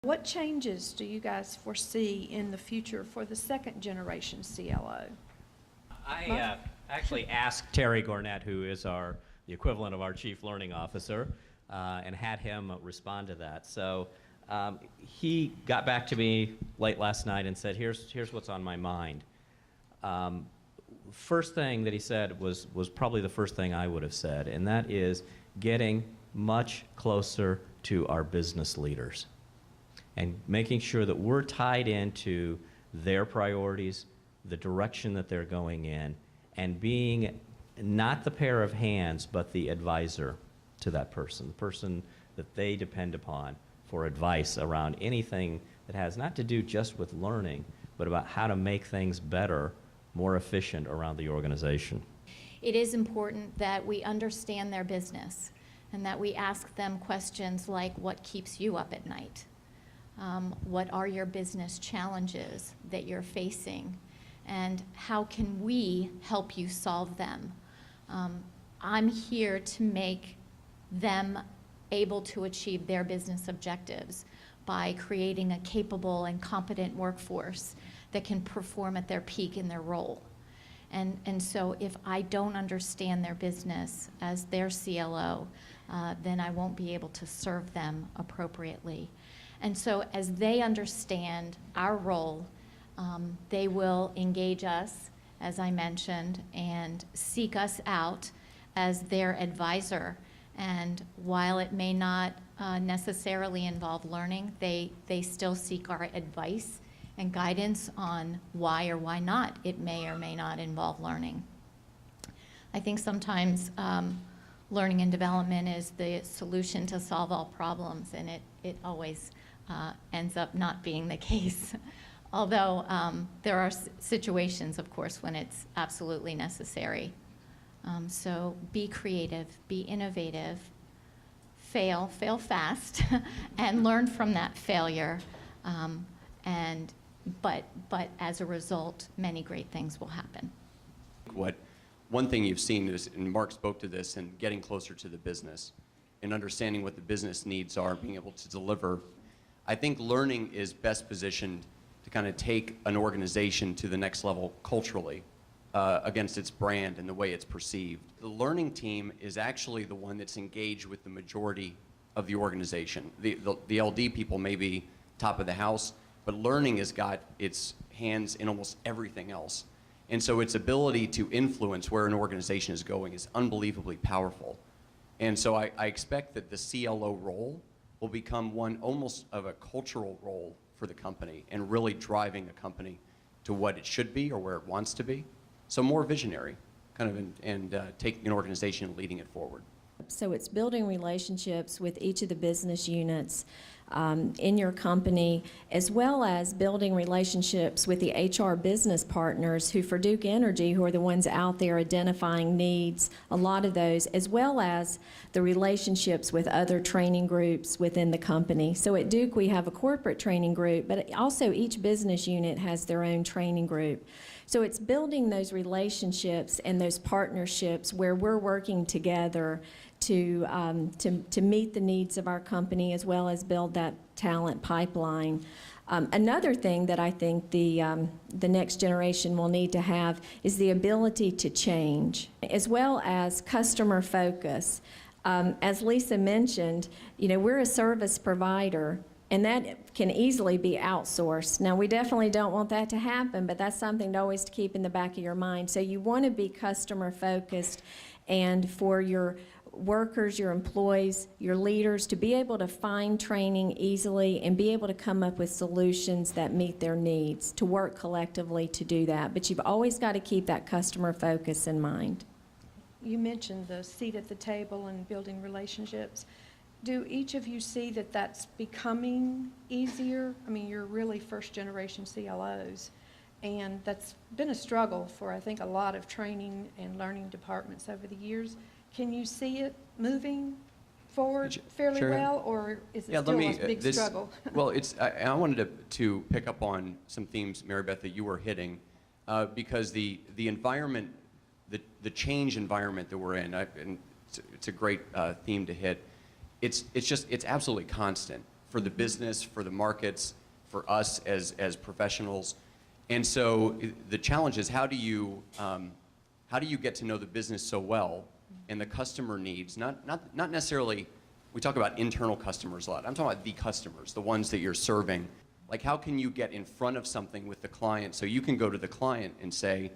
What changes do you guys foresee in the future for the second generation CLO? I actually asked Terry Gornett, who is the equivalent of our Chief Learning Officer, and had him respond to that. So he got back to me late last night and said, here's what's on my mind. First thing that he said was probably the first thing I would have said, and that is getting much closer to our business leaders and making sure that we're tied into their priorities, the direction that they're going in, and being not the pair of hands, but the advisor to that person, the person that they depend upon for advice around anything that has not to do just with learning, but about how to make things better, more efficient around the organization. It is important that we understand their business and that we ask them questions like, what keeps you up at night? What are your business challenges that you're facing? And how can we help you solve them? I'm here to make them able to achieve their business objectives by creating a capable and competent workforce that can perform at their peak in their role. And so if I don't understand their business as their CLO, then I won't be able to serve them appropriately. And so as they understand our role, they will engage us, as I mentioned, and seek us out as their advisor. And while it may not necessarily involve learning, they still seek our advice and guidance on why or why not it may or may not involve learning. I think sometimes learning and development is the solution to solve all problems, and it always ends up not being the case. Although there are situations, of course, when it's absolutely necessary. So be creative, be innovative, fail fast, and learn from that failure. But as a result, many great things will happen. One thing you've seen is, and Mark spoke to this, and getting closer to the business and understanding what the business needs are, being able to deliver. I think learning is best positioned to kind of take an organization to the next level culturally against its brand and the way it's perceived. The learning team is actually the one that's engaged with the majority of the organization. The LD people may be top of the house, but learning has got its hands in almost everything else. And so its ability to influence where an organization is going is unbelievably powerful. And so I expect that the CLO role will become one almost of a cultural role for the company and really driving the company to what it should be or where it wants to be. So more visionary, kind of, and taking an organization and leading it forward. So it's building relationships with each of the business units in your company, as well as building relationships with the HR business partners who, for Duke Energy, who are the ones out there identifying needs, a lot of those, as well as the relationships with other training groups within the company. So at Duke we have a corporate training group, but also each business unit has their own training group. So it's building those relationships and those partnerships where we're working together to meet the needs of our company, as well as build that talent pipeline. Another thing that I think the next generation will need to have is the ability to change, as well as customer focus. As Lisa mentioned, you know, we're a service provider, and that can easily be outsourced. Now, we definitely don't want that to happen, but that's something to always keep in the back of your mind. So you want to be customer focused, and for your workers, your employees, your leaders to be able to find training easily and be able to come up with solutions that meet their needs, to work collectively to do that. But you've always got to keep that customer focus in mind. You mentioned the seat at the table and building relationships. Do each of you see that that's becoming easier? I mean, you're really first-generation CLOs, and that's been a struggle for, I think, a lot of training and learning departments over the years. Can you see it moving forward fairly well, or is it still a big struggle? Well, I wanted to pick up on some themes, Mary Beth, that you were hitting, because the environment, the change environment that we're in, and it's a great theme to hit. It's absolutely constant for the business, for the markets, for us as professionals. And so the challenge is how do you get to know the business so well and the customer needs, not necessarily, we talk about internal customers a lot. I'm talking about the customers, the ones that you're serving. Like how can you get in front of something with the client so you can go to the client and say,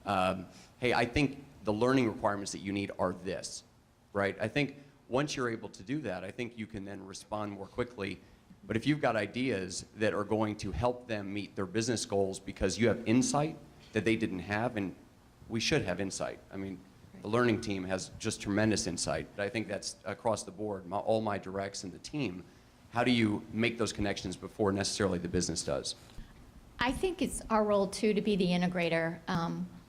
hey, I think the learning requirements that you need are this, right? I think once you're able to do that, I think you can then respond more quickly. But if you've got ideas that are going to help them meet their business goals because you have insight that they didn't have, and we should have insight. I mean, the learning team has just tremendous insight. I think that's across the board, all my directs and the team. How do you make those connections before necessarily the business does? I think it's our role too to be the integrator.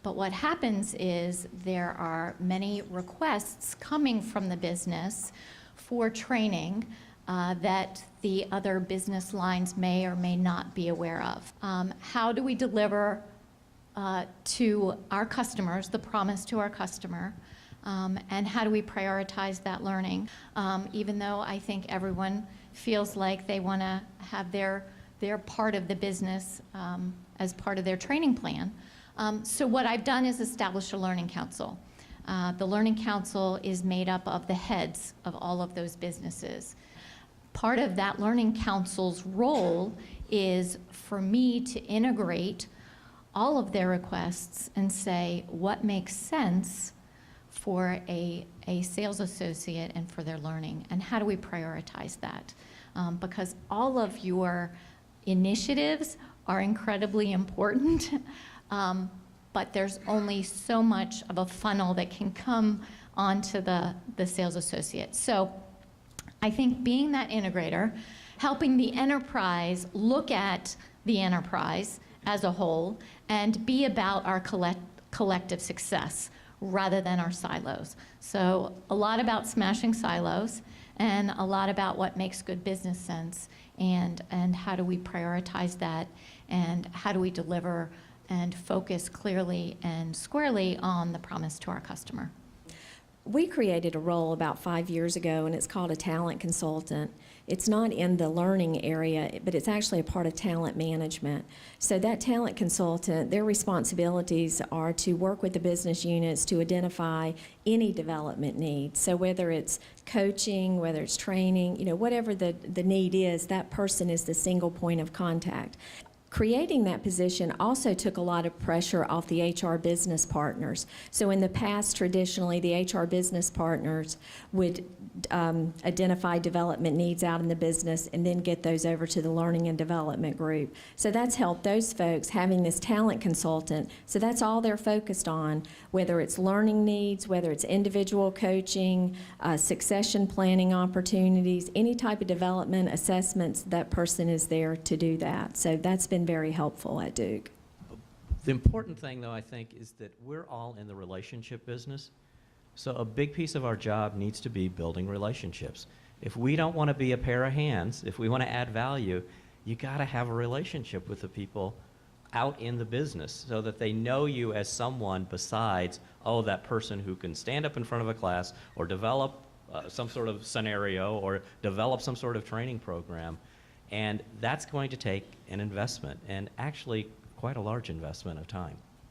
But what happens is there are many requests coming from the business for training that the other business lines may or may not be aware of. How do we deliver to our customers, the promise to our customer, and how do we prioritize that learning? Even though I think everyone feels like they want to have their part of the business as part of their training plan. So what I've done is establish a learning council. The learning council is made up of the heads of all of those businesses. Part of that learning council's role is for me to integrate all of their requests and say what makes sense for a sales associate and for their learning, and how do we prioritize that? Because all of your initiatives are incredibly important, but there's only so much of a funnel that can come onto the sales associate. So I think being that integrator, helping the enterprise look at the enterprise as a whole and be about our collective success rather than our silos. So a lot about smashing silos and a lot about what makes good business sense and how do we prioritize that and how do we deliver and focus clearly and squarely on the promise to our customer. We created a role about 5 years ago, and it's called a talent consultant. It's not in the learning area, but it's actually a part of talent management. So that talent consultant, their responsibilities are to work with the business units to identify any development needs. So whether it's coaching, whether it's training, whatever the need is, that person is the single point of contact. Creating that position also took a lot of pressure off the HR business partners. So in the past, traditionally, the HR business partners would identify development needs out in the business and then get those over to the learning and development group. So that's helped those folks having this talent consultant. So that's all they're focused on, whether it's learning needs, whether it's individual coaching, succession planning opportunities, any type of development assessments, that person is there to do that. So that's been very helpful at Duke. The important thing, though, I think, is that we're all in the relationship business. So a big piece of our job needs to be building relationships. If we don't want to be a pair of hands, if we want to add value, you got to have a relationship with the people out in the business so that they know you as someone besides, oh, that person who can stand up in front of a class or develop some sort of scenario or develop some sort of training program. And that's going to take an investment, and actually quite a large investment of time.